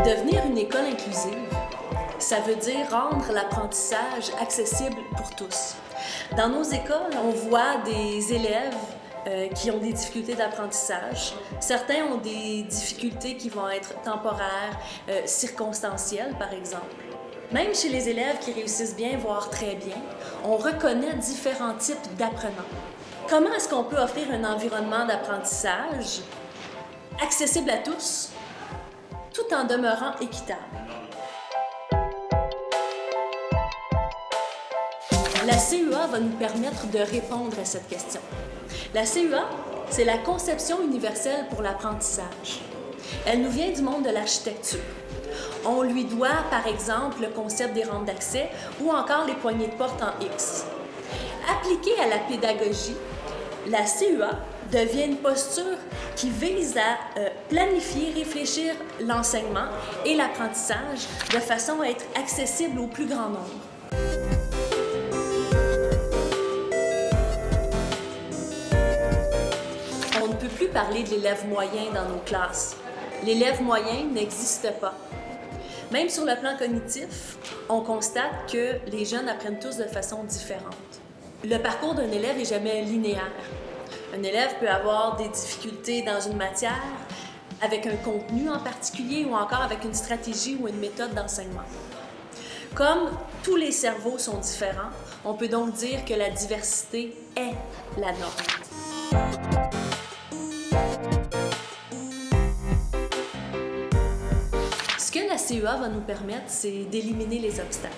Devenir une école inclusive, ça veut dire rendre l'apprentissage accessible pour tous. Dans nos écoles, on voit des élèves qui ont des difficultés d'apprentissage. Certains ont des difficultés qui vont être temporaires, circonstancielles par exemple. Même chez les élèves qui réussissent bien, voire très bien, on reconnaît différents types d'apprenants. Comment est-ce qu'on peut offrir un environnement d'apprentissage accessible à tous, tout en demeurant équitable? La CUA va nous permettre de répondre à cette question. La CUA, c'est la conception universelle pour l'apprentissage. Elle nous vient du monde de l'architecture. On lui doit, par exemple, le concept des rampes d'accès ou encore les poignées de porte en X. Appliquée à la pédagogie, la CUA devient une posture qui vise à planifier, réfléchir l'enseignement et l'apprentissage de façon à être accessible au plus grand nombre. On ne peut plus parler de l'élève moyen dans nos classes. L'élève moyen n'existe pas. Même sur le plan cognitif, on constate que les jeunes apprennent tous de façon différente. Le parcours d'un élève n'est jamais linéaire. Un élève peut avoir des difficultés dans une matière, avec un contenu en particulier ou encore avec une stratégie ou une méthode d'enseignement. Comme tous les cerveaux sont différents, on peut donc dire que la diversité est la norme. Ce que la CUA va nous permettre, c'est d'éliminer les obstacles.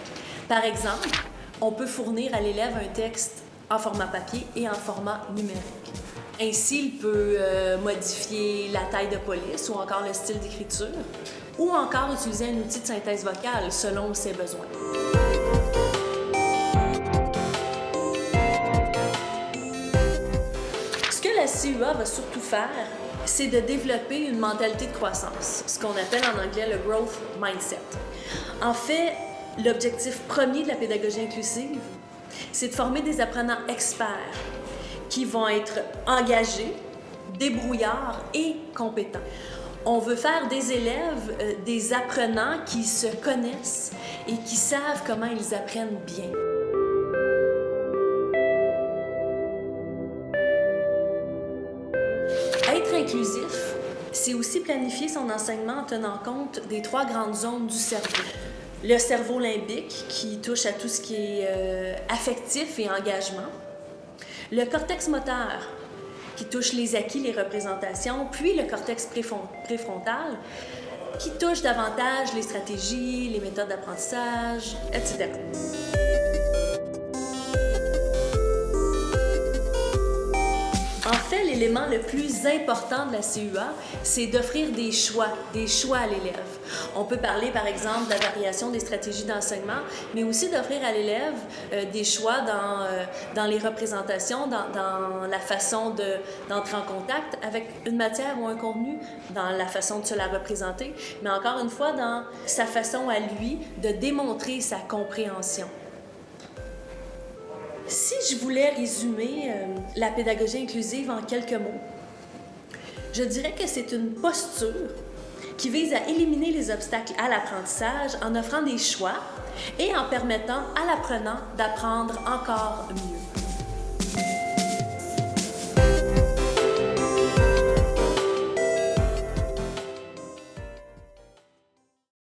Par exemple, on peut fournir à l'élève un texte en format papier et en format numérique. Ainsi, il peut modifier la taille de police ou encore le style d'écriture, ou encore utiliser un outil de synthèse vocale selon ses besoins. Ce que la CUA va surtout faire, c'est de développer une mentalité de croissance, ce qu'on appelle en anglais le growth mindset. En fait, l'objectif premier de la pédagogie inclusive, c'est de former des apprenants experts qui vont être engagés, débrouillards et compétents. On veut faire des élèves des apprenants qui se connaissent et qui savent comment ils apprennent bien. Être inclusif, c'est aussi planifier son enseignement en tenant compte des 3 grandes zones du cerveau. Le cerveau limbique, qui touche à tout ce qui est affectif et engagement. Le cortex moteur, qui touche les acquis, les représentations, puis le cortex préfrontal, qui touche davantage les stratégies, les méthodes d'apprentissage, etc. En fait, l'élément le plus important de la CUA, c'est d'offrir des choix à l'élève. On peut parler, par exemple, de la variation des stratégies d'enseignement, mais aussi d'offrir à l'élève des choix dans les représentations, dans la façon d'entrer en contact avec une matière ou un contenu, dans la façon de se la représenter, mais encore une fois, dans sa façon à lui de démontrer sa compréhension. Si je voulais résumer la pédagogie inclusive en quelques mots, je dirais que c'est une posture qui vise à éliminer les obstacles à l'apprentissage en offrant des choix et en permettant à l'apprenant d'apprendre encore mieux.